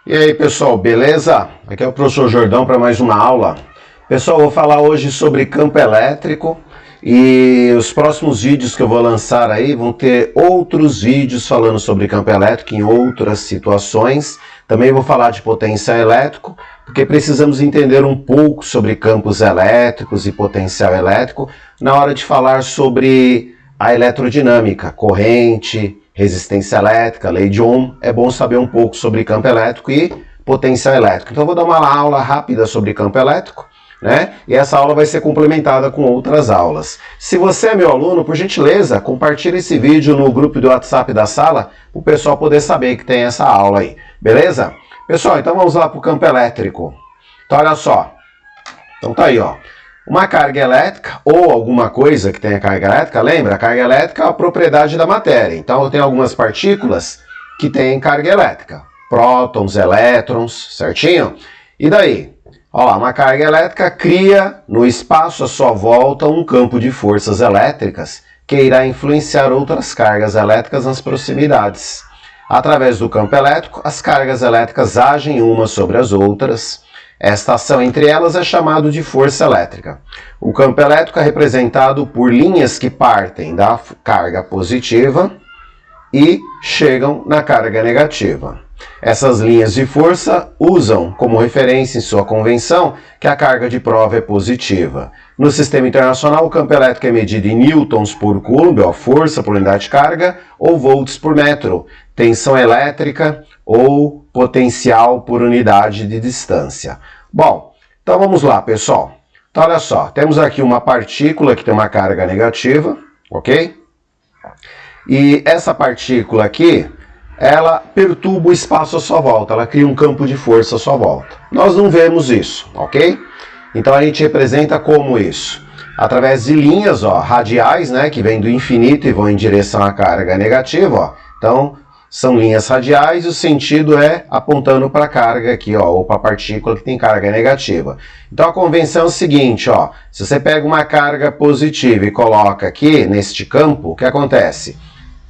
E aí pessoal, beleza? Aqui é o professor Jordão para mais uma aula. Pessoal, eu vou falar hoje sobre campo elétrico e os próximos vídeos que eu vou lançar aí vão ter outros vídeos falando sobre campo elétrico em outras situações. Também vou falar de potencial elétrico, porque precisamos entender um pouco sobre campos elétricos e potencial elétrico na hora de falar sobre a eletrodinâmica, corrente, resistência elétrica, lei de Ohm. É bom saber um pouco sobre campo elétrico e potencial elétrico. Então eu vou dar uma aula rápida sobre campo elétrico, né? E essa aula vai ser complementada com outras aulas. Se você é meu aluno, por gentileza, compartilhe esse vídeo no grupo do WhatsApp da sala, para o pessoal poder saber que tem essa aula aí, beleza? Pessoal, então vamos lá para o campo elétrico. Então olha só, então tá aí, ó. Uma carga elétrica ou alguma coisa que tenha carga elétrica, lembra? A carga elétrica é a propriedade da matéria. Então eu tenho algumas partículas que têm carga elétrica. Prótons, elétrons, certinho? E daí? Ó, uma carga elétrica cria no espaço à sua volta um campo de forças elétricas que irá influenciar outras cargas elétricas nas proximidades. Através do campo elétrico, as cargas elétricas agem umas sobre as outras. Esta ação entre elas é chamada de força elétrica. O campo elétrico é representado por linhas que partem da carga positiva e chegam na carga negativa. Essas linhas de força usam como referência em sua convenção que a carga de prova é positiva. No sistema internacional, o campo elétrico é medido em newtons por coulomb, ó, força por unidade de carga, ou volts por metro, tensão elétrica ou potencial por unidade de distância. Bom, então vamos lá, pessoal. Então olha só, temos aqui uma partícula que tem uma carga negativa, ok? E essa partícula aqui, ela perturba o espaço à sua volta, ela cria um campo de força à sua volta. Nós não vemos isso, ok? Então a gente representa como isso? Através de linhas, ó, radiais, né, que vêm do infinito e vão em direção à carga negativa, ó. Então, são linhas radiais e o sentido é apontando para a carga aqui, ó, ou para a partícula que tem carga negativa. Então a convenção é o seguinte, ó, se você pega uma carga positiva e coloca aqui neste campo, o que acontece?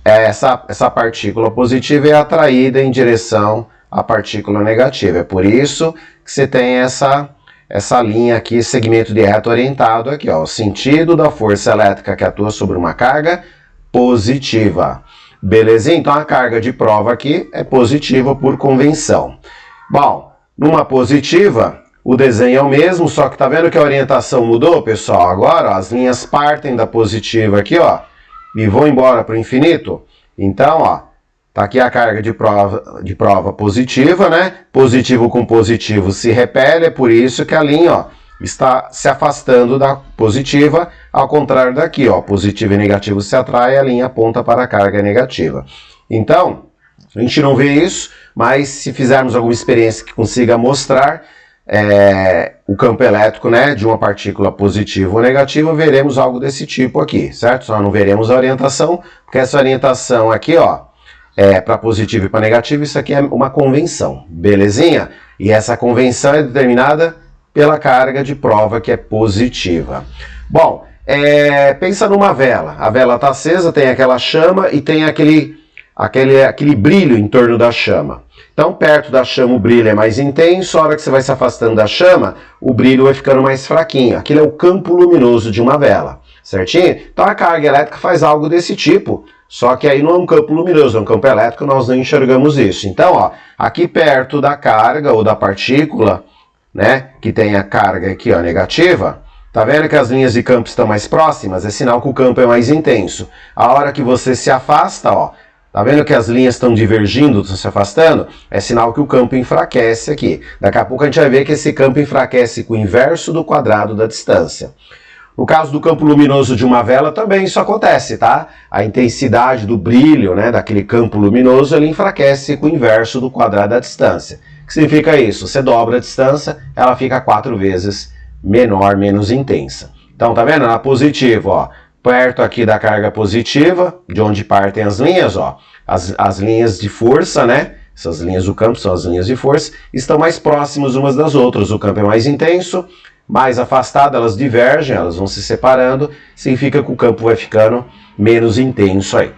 Essa partícula positiva é atraída em direção à partícula negativa. É por isso que você tem essa linha aqui, segmento de reto orientado aqui, ó, o sentido da força elétrica que atua sobre uma carga positiva. Beleza? Então a carga de prova aqui é positiva por convenção. Bom, numa positiva, o desenho é o mesmo, só que tá vendo que a orientação mudou, pessoal? Agora, ó, as linhas partem da positiva aqui, ó, e vão embora para o infinito. Então, ó, tá aqui a carga de prova positiva, né? Positivo com positivo se repele, é por isso que a linha, ó, está se afastando da positiva, ao contrário daqui, ó, positivo e negativo se atraem, a linha aponta para a carga negativa. Então, a gente não vê isso, mas se fizermos alguma experiência que consiga mostrar o campo elétrico, né, de uma partícula positiva ou negativa, veremos algo desse tipo aqui, certo? Só não veremos a orientação, porque essa orientação aqui, ó, para positivo e para negativo, isso aqui é uma convenção, belezinha? E essa convenção é determinada pela carga de prova que é positiva. Bom, pensa numa vela. A vela está acesa, tem aquela chama e tem aquele brilho em torno da chama. Então, perto da chama o brilho é mais intenso, a hora que você vai se afastando da chama, o brilho vai ficando mais fraquinho. Aquilo é o campo luminoso de uma vela, certinho? Então a carga elétrica faz algo desse tipo, só que aí não é um campo luminoso, é um campo elétrico, nós não enxergamos isso. Então, ó, aqui perto da carga ou da partícula, né, que tem a carga aqui, ó, negativa, tá vendo que as linhas de campo estão mais próximas? É sinal que o campo é mais intenso. A hora que você se afasta, ó, tá vendo que as linhas estão divergindo, estão se afastando? É sinal que o campo enfraquece aqui. Daqui a pouco a gente vai ver que esse campo enfraquece com o inverso do quadrado da distância. No caso do campo luminoso de uma vela também isso acontece, tá? A intensidade do brilho, né, daquele campo luminoso, ele enfraquece com o inverso do quadrado da distância. O que significa isso? Você dobra a distância, ela fica 4 vezes menor, menos intensa. Então, tá vendo? Na positiva, ó, perto aqui da carga positiva, de onde partem as linhas, ó, as linhas de força, né? Essas linhas do campo são as linhas de força, estão mais próximas umas das outras. O campo é mais intenso, mais afastado, elas divergem, elas vão se separando, significa que o campo vai ficando menos intenso aí.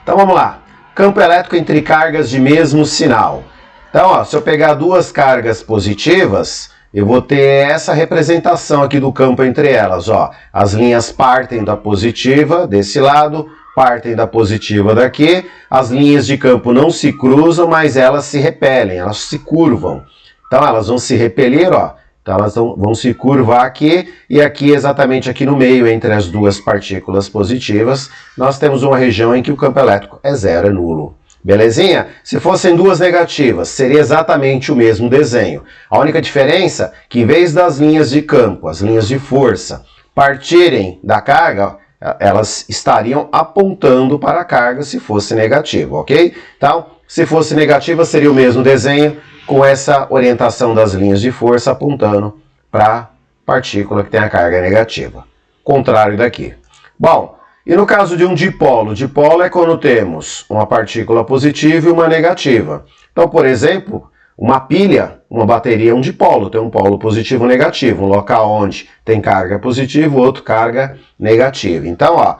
Então vamos lá. Campo elétrico entre cargas de mesmo sinal. Então, ó, se eu pegar duas cargas positivas, eu vou ter essa representação aqui do campo entre elas. Ó. As linhas partem da positiva desse lado, partem da positiva daqui. As linhas de campo não se cruzam, mas elas se repelem, elas se curvam. Então, elas vão se repelir, ó. Então, elas vão se curvar aqui, e aqui, exatamente aqui no meio, entre as duas partículas positivas, nós temos uma região em que o campo elétrico é zero, é nulo. Belezinha? Se fossem duas negativas, seria exatamente o mesmo desenho. A única diferença é que, em vez das linhas de campo, as linhas de força, partirem da carga, elas estariam apontando para a carga se fosse negativo, ok? Então, se fosse negativa, seria o mesmo desenho, com essa orientação das linhas de força apontando para a partícula que tem a carga negativa. Contrário daqui. Bom, e no caso de um dipolo? Dipolo é quando temos uma partícula positiva e uma negativa. Então, por exemplo, uma pilha, uma bateria é um dipolo, tem um polo positivo e negativo, um local onde tem carga positiva, outro carga negativa. Então, ó,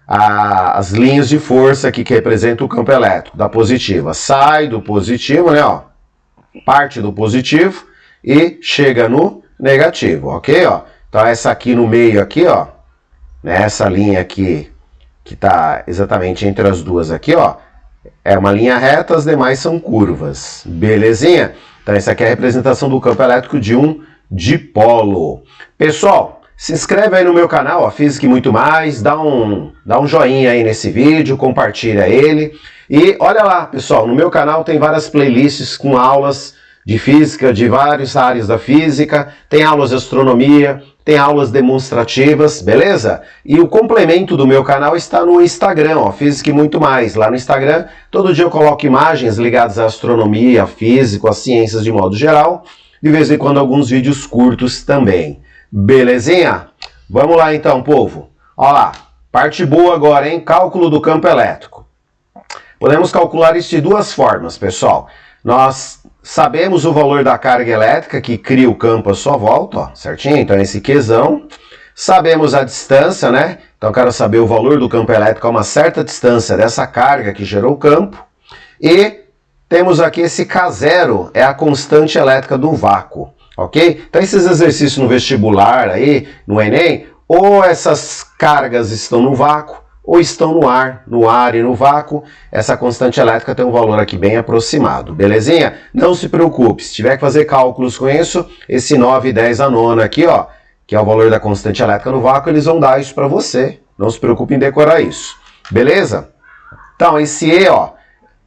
as linhas de força aqui que representam o campo elétrico da positiva sai do positivo, né, ó, parte do positivo e chega no negativo, ok? Ó? Então essa aqui no meio aqui, ó, né, essa linha aqui que está exatamente entre as duas aqui, ó, é uma linha reta, as demais são curvas, belezinha? Então essa aqui é a representação do campo elétrico de um dipolo. Pessoal, se inscreve aí no meu canal, ó, Física e Muito Mais, dá um joinha aí nesse vídeo, compartilha ele. E olha lá, pessoal, no meu canal tem várias playlists com aulas de física, de várias áreas da física, tem aulas de astronomia, tem aulas demonstrativas, beleza? E o complemento do meu canal está no Instagram, ó, Física e Muito Mais. Lá no Instagram, todo dia eu coloco imagens ligadas à astronomia, à física, às ciências de modo geral, de vez em quando alguns vídeos curtos também. Belezinha? Vamos lá então, povo. Olha lá, parte boa agora, hein? Cálculo do campo elétrico. Podemos calcular isso de duas formas, pessoal. Nós sabemos o valor da carga elétrica que cria o campo à sua volta, ó, certinho? Então esse Qzão. Sabemos a distância, né? Então eu quero saber o valor do campo elétrico a uma certa distância dessa carga que gerou o campo. E temos aqui esse K0, é a constante elétrica do vácuo, ok? Então esses exercícios no vestibular aí, no Enem, ou essas cargas estão no vácuo, ou estão no ar e no vácuo. Essa constante elétrica tem um valor aqui bem aproximado, belezinha? Não se preocupe, se tiver que fazer cálculos com isso, esse 9 e 10 a nona aqui, ó, que é o valor da constante elétrica no vácuo, eles vão dar isso para você. Não se preocupe em decorar isso, beleza? Então, esse E, ó,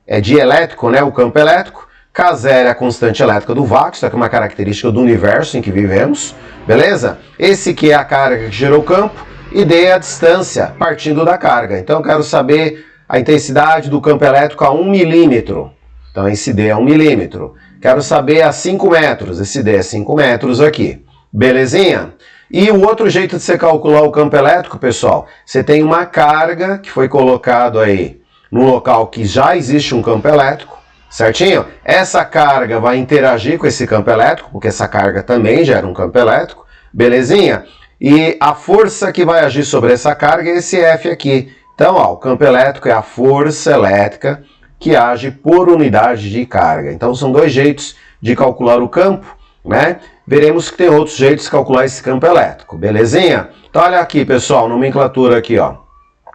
é dielétrico, né, o campo elétrico. K0 é a constante elétrica do vácuo, isso aqui é uma característica do universo em que vivemos, beleza? Esse aqui é a carga que gerou o campo. E D é a distância partindo da carga. Então eu quero saber a intensidade do campo elétrico a 1 milímetro. Então esse D é 1 milímetro. Quero saber a 5 metros. Esse D é 5 metros aqui. Belezinha? E o outro jeito de você calcular o campo elétrico, pessoal, você tem uma carga que foi colocado aí no local que já existe um campo elétrico, certinho? Essa carga vai interagir com esse campo elétrico, porque essa carga também gera um campo elétrico. Belezinha? E a força que vai agir sobre essa carga é esse F aqui. Então, ó, o campo elétrico é a força elétrica que age por unidade de carga. Então, são dois jeitos de calcular o campo, né? Veremos que tem outros jeitos de calcular esse campo elétrico, belezinha? Então, olha aqui, pessoal, nomenclatura aqui, ó.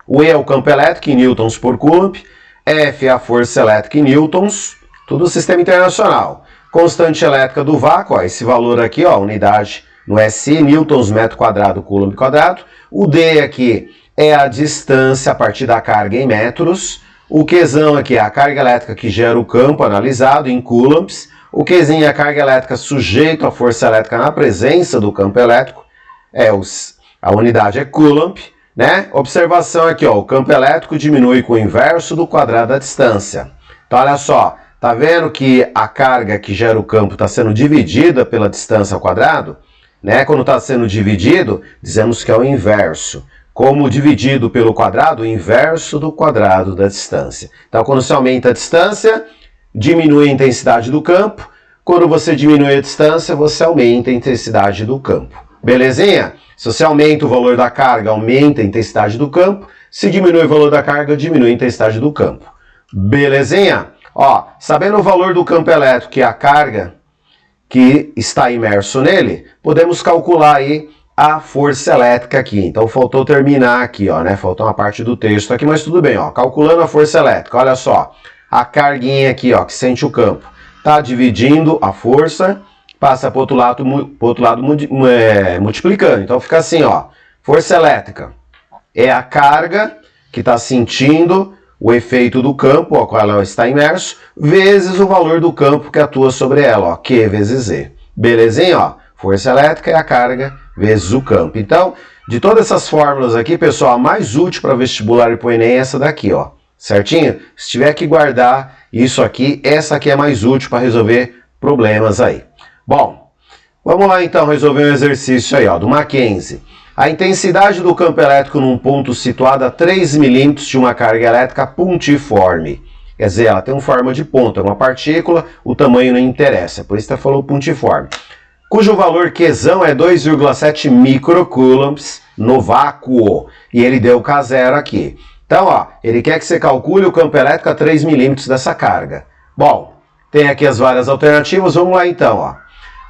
O E é o campo elétrico em newtons por coulomb, F é a força elétrica em newtons, tudo sistema internacional. Constante elétrica do vácuo, ó, esse valor aqui, ó, unidade no SI, newtons metro quadrado, coulomb quadrado. O D aqui é a distância a partir da carga em metros. O Qzão aqui é a carga elétrica que gera o campo analisado em coulombs. O Qzinho é a carga elétrica sujeito à força elétrica na presença do campo elétrico. A unidade é coulomb, né? Observação aqui, ó, o campo elétrico diminui com o inverso do quadrado da distância. Então olha só, tá vendo que a carga que gera o campo está sendo dividida pela distância ao quadrado? Né? Quando está sendo dividido, dizemos que é o inverso. Como dividido pelo quadrado, o inverso do quadrado da distância. Então, quando se aumenta a distância, diminui a intensidade do campo. Quando você diminui a distância, você aumenta a intensidade do campo. Belezinha? Se você aumenta o valor da carga, aumenta a intensidade do campo. Se diminui o valor da carga, diminui a intensidade do campo. Belezinha? Ó, sabendo o valor do campo elétrico e a carga que está imerso nele, podemos calcular aí a força elétrica aqui. Então faltou terminar aqui, ó, né? Faltou uma parte do texto aqui, mas tudo bem, ó. Calculando a força elétrica, olha só. A carguinha aqui, ó, que sente o campo, tá dividindo a força, passa para o outro lado, multiplicando. Então fica assim, ó. Força elétrica é a carga que está sentindo o efeito do campo, ao qual ela está imerso, vezes o valor do campo que atua sobre ela, ó, Q vezes Z. Belezinha, ó? Força elétrica é a carga vezes o campo. Então, de todas essas fórmulas aqui, pessoal, a mais útil para vestibular e para o Enem é essa daqui, ó. Certinho? Se tiver que guardar isso aqui, essa aqui é mais útil para resolver problemas aí. Bom, vamos lá então resolver um exercício aí, ó, do Mackenzie. A intensidade do campo elétrico num ponto situado a 3 milímetros de uma carga elétrica pontiforme. Quer dizer, ela tem uma forma de ponto, é uma partícula, o tamanho não interessa, por isso que falou pontiforme. Cujo valor Qzão é 2,7 microcoulombs no vácuo. E ele deu K0 aqui. Então, ó, ele quer que você calcule o campo elétrico a 3 milímetros dessa carga. Bom, tem aqui as várias alternativas, vamos lá então, ó.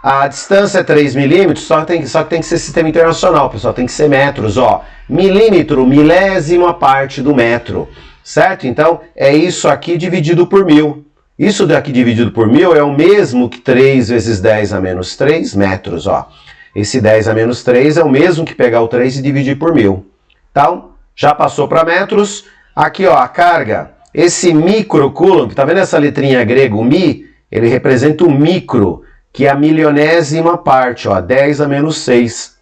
A distância é 3 milímetros, só que tem que ser sistema internacional, pessoal, tem que ser metros, ó. Milímetro, milésima parte do metro, certo? Então, é isso aqui dividido por 1000. Isso daqui dividido por 1000 é o mesmo que 3 vezes 10 a menos 3 metros, ó. Esse 10 a menos 3 é o mesmo que pegar o 3 e dividir por 1000. Então, já passou para metros. Aqui, ó, a carga, esse microcoulomb, tá vendo essa letrinha grega, o mi? Ele representa o micro, que é a milionésima parte, ó, 10 a menos 6.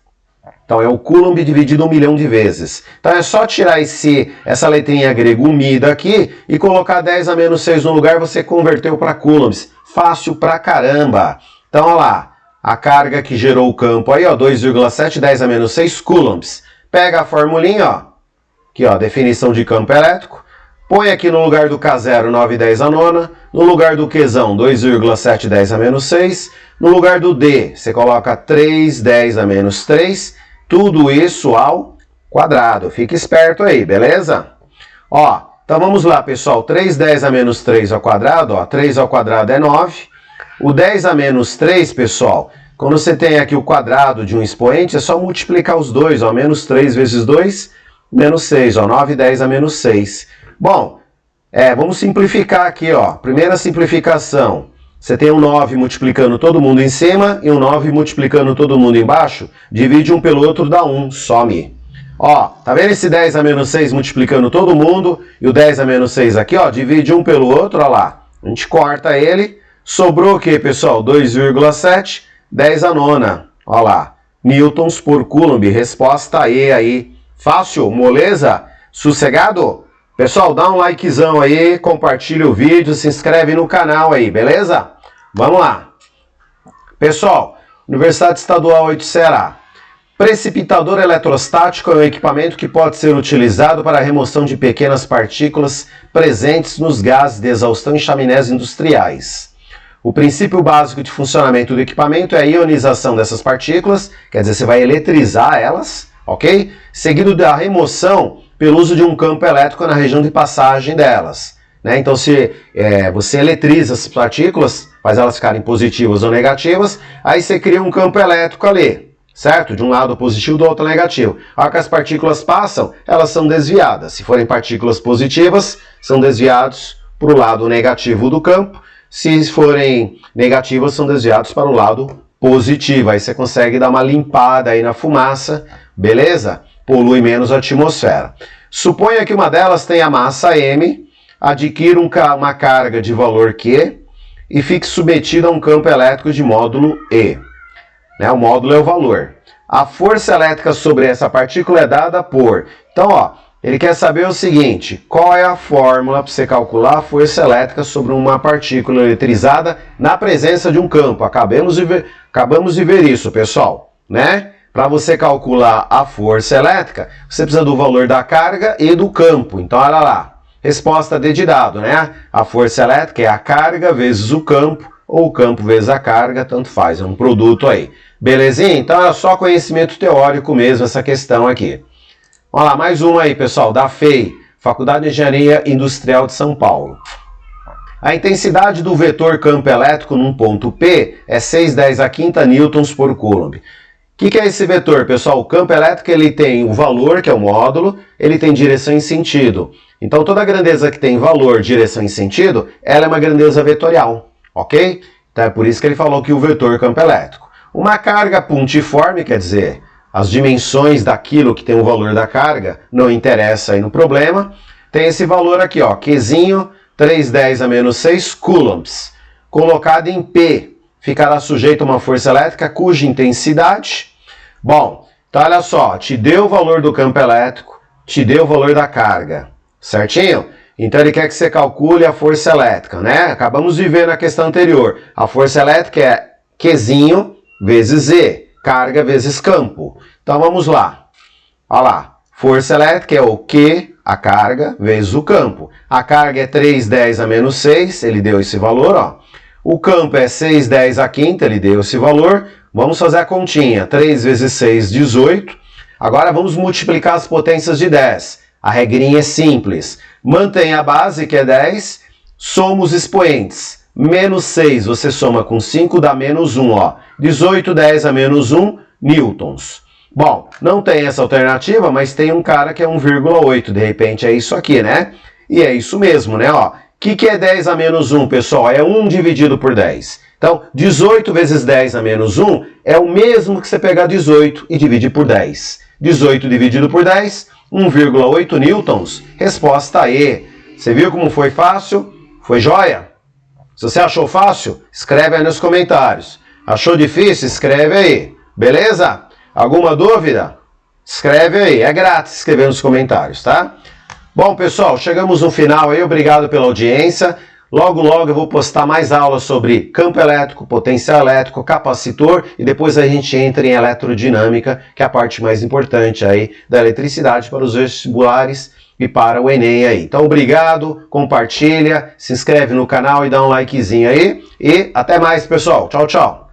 Então é o coulomb dividido 1 milhão de vezes. Então é só tirar essa letrinha grega, o mi, daqui e colocar 10 a menos 6 no lugar, você converteu para coulombs. Fácil pra caramba. Então olha lá, a carga que gerou o campo aí, ó, 2,7, 10 a menos 6 coulombs. Pega a formulinha, ó, aqui, ó, definição de campo elétrico. Põe aqui no lugar do K0, 9, 10 a nona. No lugar do Qzão, 2,7, 10 a menos 6. No lugar do D, você coloca 3, 10 a menos 3. Tudo isso ao quadrado. Fique esperto aí, beleza? Ó, então vamos lá, pessoal. 3, 10 a menos 3 ao quadrado, ó. 3 ao quadrado é 9. O 10 a menos 3, pessoal, quando você tem aqui o quadrado de um expoente, é só multiplicar os dois, ó. Menos 3 vezes 2, menos 6, ó. 9, 10 a menos 6. Bom, vamos simplificar aqui, ó. Primeira simplificação. Você tem um 9 multiplicando todo mundo em cima e um 9 multiplicando todo mundo embaixo. Divide um pelo outro, dá 1, some. Ó, tá vendo esse 10 a menos 6 multiplicando todo mundo e o 10 a menos 6 aqui, ó, divide um pelo outro, ó lá. A gente corta ele. Sobrou o que, pessoal? 2,7, 10 a nona. Ó lá. Newtons por coulomb. Resposta E aí. Fácil, moleza? Sossegado? Pessoal, dá um likezão aí, compartilha o vídeo, se inscreve no canal aí, beleza? Vamos lá. Pessoal, Universidade Estadual 8 Ceará. Precipitador eletrostático é um equipamento que pode ser utilizado para a remoção de pequenas partículas presentes nos gases de exaustão em chaminés industriais. O princípio básico de funcionamento do equipamento é a ionização dessas partículas, quer dizer, você vai eletrizar elas, ok? Seguido da remoção pelo uso de um campo elétrico na região de passagem delas. Né? Então, se você eletriza essas partículas, faz elas ficarem positivas ou negativas, aí você cria um campo elétrico ali, certo? De um lado positivo, do outro negativo. A hora que as partículas passam, elas são desviadas. Se forem partículas positivas, são desviados para o lado negativo do campo. Se forem negativas, são desviados para o lado positivo. Aí você consegue dar uma limpada aí na fumaça, beleza? Polui menos a atmosfera. Suponha que uma delas tenha massa M, adquira uma carga de valor Q e fique submetida a um campo elétrico de módulo E. Né? O módulo é o valor. A força elétrica sobre essa partícula é dada por... Então, ó, ele quer saber o seguinte, qual é a fórmula para você calcular a força elétrica sobre uma partícula eletrizada na presença de um campo. Acabamos de ver isso, pessoal, né? Para você calcular a força elétrica, você precisa do valor da carga e do campo. Então, olha lá. Resposta D de dado, né? A força elétrica é a carga vezes o campo, ou o campo vezes a carga, tanto faz. É um produto aí. Belezinha? Então, é só conhecimento teórico mesmo essa questão aqui. Vamos lá, mais uma aí, pessoal. Da FEI, Faculdade de Engenharia Industrial de São Paulo. A intensidade do vetor campo elétrico num ponto P é 6,10⁵ newtons por coulomb. O que é esse vetor, pessoal? O campo elétrico ele tem o valor, que é o módulo, ele tem direção e sentido. Então toda grandeza que tem valor, direção e sentido, ela é uma grandeza vetorial, ok? Então é por isso que ele falou que o vetor campo elétrico. Uma carga pontiforme, quer dizer, as dimensões daquilo que tem o valor da carga, não interessa aí no problema. Tem esse valor aqui, ó, Qzinho, 3×10⁻⁶ coulombs. Colocado em P, ficará sujeito a uma força elétrica cuja intensidade... Bom, então olha só, te deu o valor do campo elétrico, te deu o valor da carga, certinho? Então ele quer que você calcule a força elétrica, né? Acabamos de ver na questão anterior. A força elétrica é Qzinho vezes Z, carga vezes campo. Então vamos lá. Olha lá, força elétrica é o Q, a carga, vezes o campo. A carga é 3×10⁻⁶, ele deu esse valor, ó. O campo é 6×10⁵, ele deu esse valor. Vamos fazer a continha. 3 vezes 6, 18. Agora vamos multiplicar as potências de 10. A regrinha é simples. Mantém a base, que é 10. Soma os expoentes. Menos 6 você soma com 5, dá menos 1. Ó. 18×10⁻⁴ newtons. Bom, não tem essa alternativa, mas tem um cara que é 1,8. De repente é isso aqui, né? E é isso mesmo, né? Ó. O que é 10 a menos 1, pessoal? É 1 dividido por 10. Então, 18 vezes 10 a menos 1 é o mesmo que você pegar 18 e dividir por 10. 18 dividido por 10, 1,8 newtons. Resposta E. Você viu como foi fácil? Foi joia? Se você achou fácil, escreve aí nos comentários. Achou difícil? Escreve aí. Beleza? Alguma dúvida? Escreve aí. É grátis escrever nos comentários, tá? Bom, pessoal, chegamos no final aí. Obrigado pela audiência. Logo, logo eu vou postar mais aulas sobre campo elétrico, potencial elétrico, capacitor e depois a gente entra em eletrodinâmica, que é a parte mais importante aí da eletricidade para os vestibulares e para o Enem aí. Então, obrigado, compartilha, se inscreve no canal e dá um likezinho aí e até mais, pessoal. Tchau, tchau.